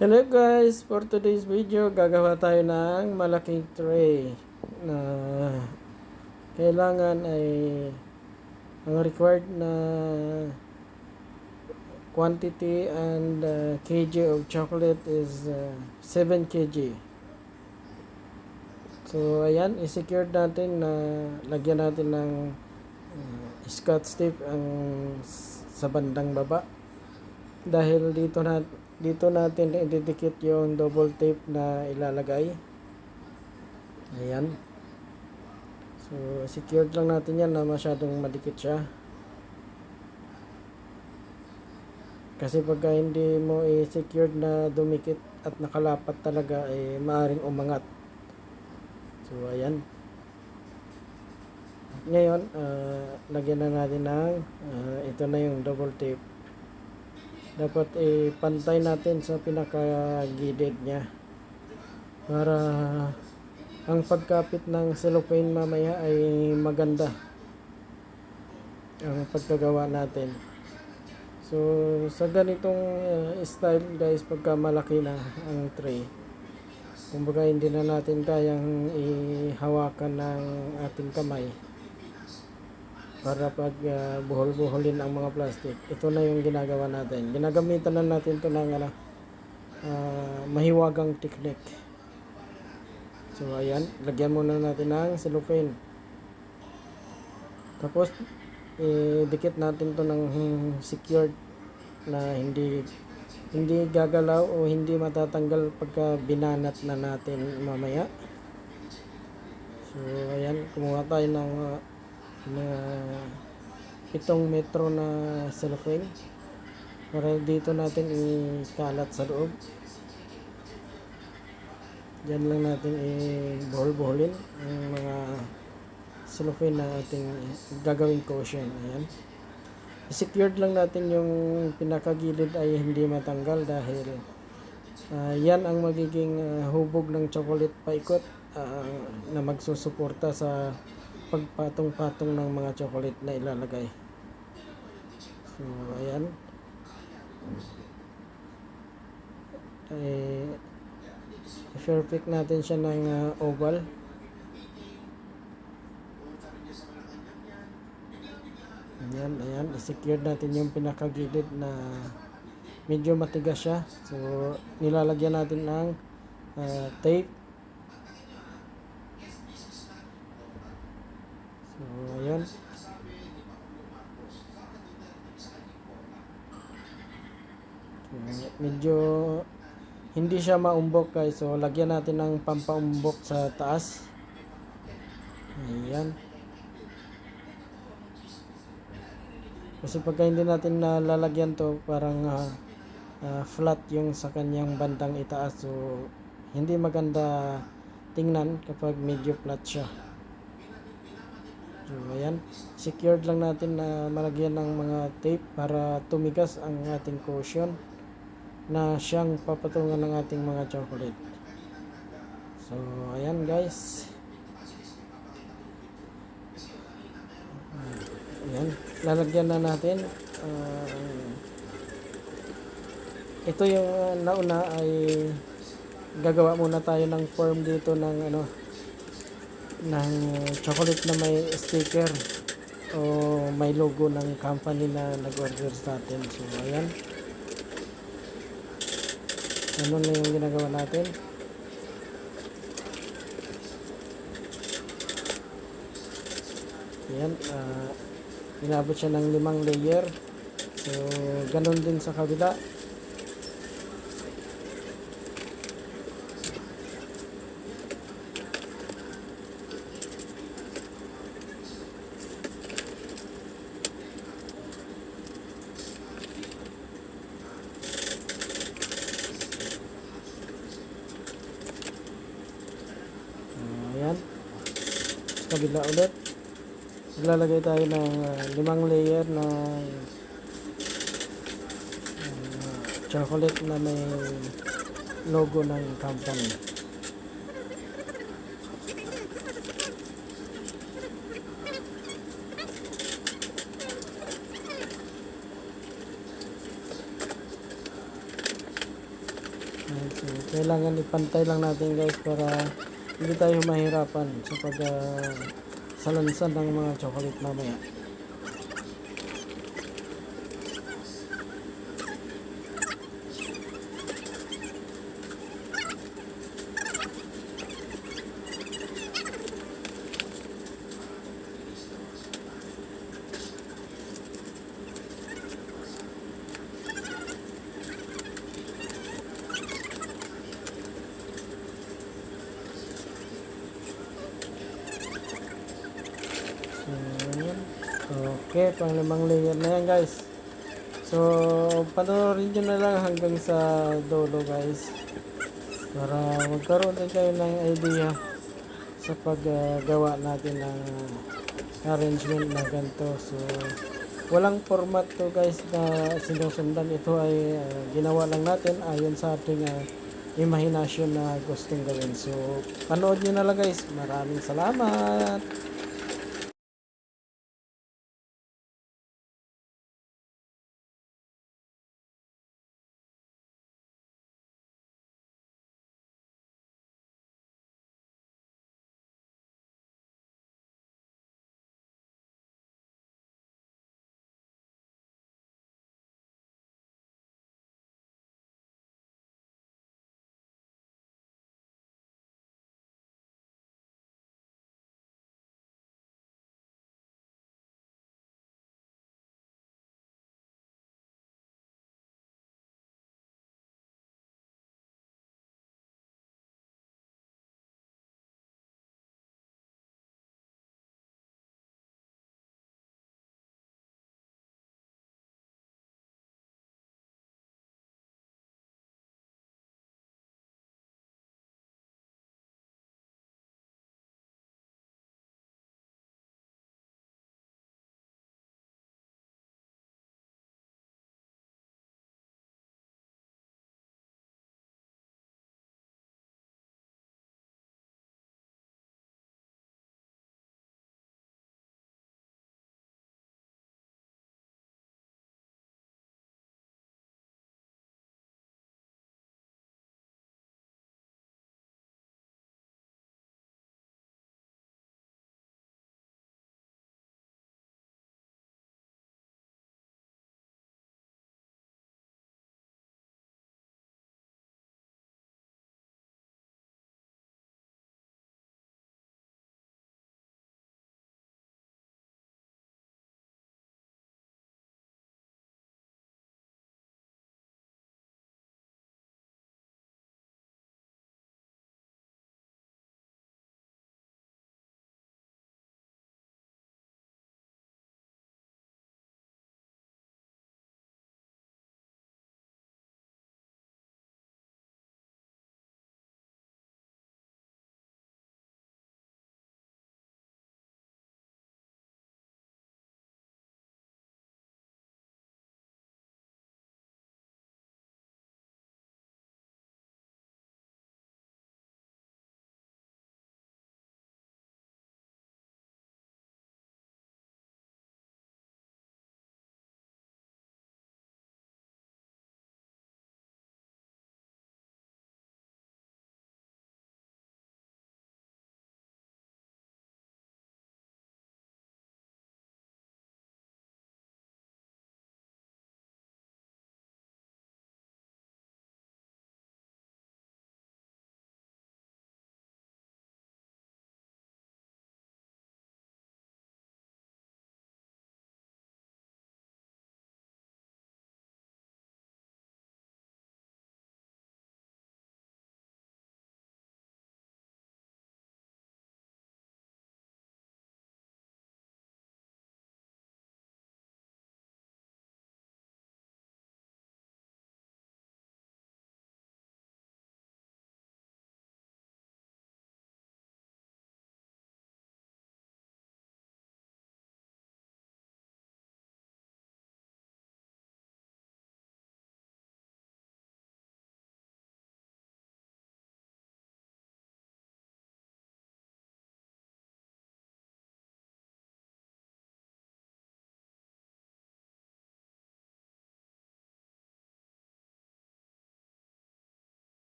Hello guys, for today's video gagawa tayo ng malaking tray na kailangan ay ang required na quantity and kg of chocolate is 7 kg. So ayan, i-secure natin na lagyan natin ng scotch tape ang sa bandang baba dahil dito natin ididikit yung double tape na ilalagay. Ayan. So, secured lang natin yan na masyadong madikit siya. Kasi pagka hindi mo i-secured na dumikit at nakalapat talaga, maaring umangat. So, ayan. Ngayon, lagyan na natin ng, ito na yung double tape. Dapat pantay natin sa pinakagilid niya para ang pagkapit ng cellophane mamaya ay maganda ang pagkagawa natin. So sa ganitong style guys, pagka malaki na ang tray, kumbaga hindi na natin kayang ihawakan ng ating kamay para pag buhol-buholin ang mga plastic. Ito na yung ginagawa natin. Ginagamitan na natin ito ng mahiwagang technique. So ayan, lagyan muna natin ng cellophane. Tapos dikit natin to ng secured na hindi gagalaw o hindi matatanggal pagka binanat na natin mamaya. So ayan, kumuha tayo ng mga 7 metro na cellophane para dito natin ikalat sa loob. Diyan lang natin i-buhol-buholin ang mga cellophane na ating gagawing cushion. Ayan. I-secured lang natin yung pinakagilid ay hindi matanggal dahil yan ang magiging hubog ng chocolate paikot na magsusuporta sa pagpatong-patong ng mga chocolate na ilalagay. So ayan, perfect natin siya ng oval. Ayan, i-secure natin yung pinakagilid na medyo matigas siya. So nilalagyan natin ng tape. So ayan, medyo hindi siya maumbok guys, so lagyan natin ng pampaumbok sa taas. Ayan, kasi pagka hindi natin nalalagyan to, parang flat yung sa kanyang bandang itaas, so hindi maganda tingnan kapag medyo flat siya. So ayan, secured lang natin na malagyan ng mga tape para tumigas ang ating cushion na siyang papatungan ng ating mga chocolate. So ayan guys, ayan, lalagyan na natin. Ito yung nauna ay gagawa muna tayo ng form dito ng ng chocolate na may sticker o may logo ng company na nag-order sa atin. So ayan, ano na yung ginagawa natin. Ayan, inabot siya ng 5 layer. So ganun din sa kabila. Ayan, sa kabila ulit maglalagay tayo ng 5 layer na chocolate na may logo ng company. Ayan, so kailangan ipantay lang natin guys para hindi tayo mahirapan sa pag salansan ng mga chocolate mamaya. So, ayan. Okay, pang 5 layer na yan guys. So, panoorin nyo na lang hanggang sa dulo guys. Para magkaroon din kayo ng idea sa paggawa natin ng arrangement na ganito. So, walang format to guys na sinusundan. Ito ay ginawa lang natin ayon sa ating imahinasyon na gustong gawin. So, panood nyo na lang guys. Maraming salamat!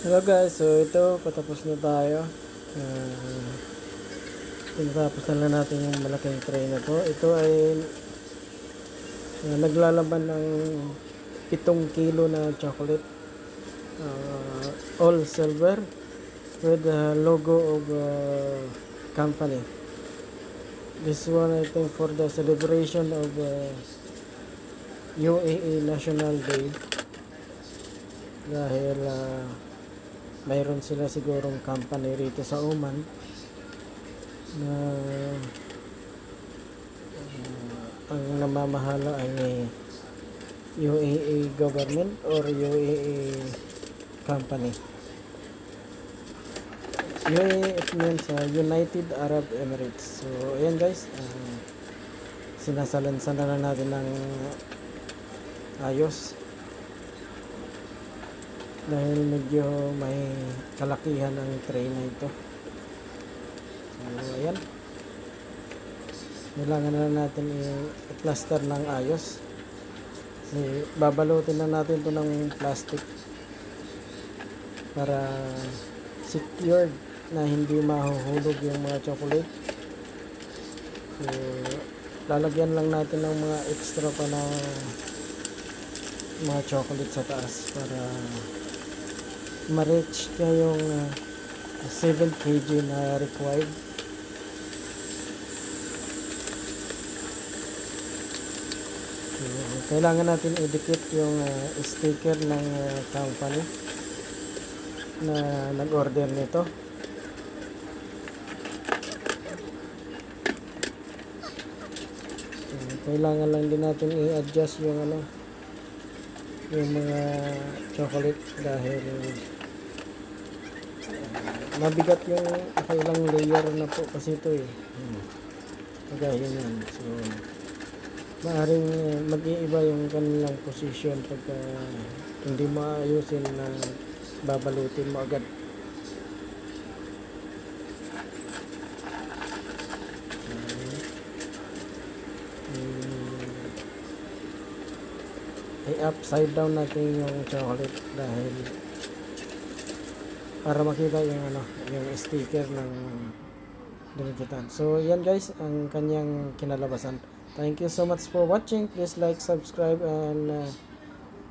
Hello guys, so ito patapos na tayo. Tinatapos na lang natin yung malaking tray na to. Ito ay naglalaban ng 7 kilo na chocolate. All silver with the logo of company. This one I think for the celebration of UAE National Day. Dahil mayroon sila sigurong company rito sa Oman na ang namamahala ay UAE government or UAE company. UAE it means United Arab Emirates. So ayan guys, sinasalansan na natin ng ayos dahil medyo may kalakihan ang tray na ito. So ayan, kailangan na natin i-plaster ng ayos kasi babalutin na natin ito ng plastic para secured na hindi mahuhulog yung mga chocolate. So lalagyan lang natin ng mga extra pa na mga chocolate sa taas para ma-reach niya yung 7 kg na required. So, kailangan natin i-dikit yung sticker ng company na nag-order nito. So, kailangan lang din natin i-adjust yung yung mga chocolate dahil mabigat yung kailang layer na po kasi ito kagaya yan. So maaaring mag-iiba yung kanilang position pagka hindi maayusin na babalutin mo agad. Ay upside down natin yung chocolate dahil para makita yung yung sticker ng dinikitan. So yan guys ang kanyang kinalabasan. Thank you so much for watching. Please like, subscribe and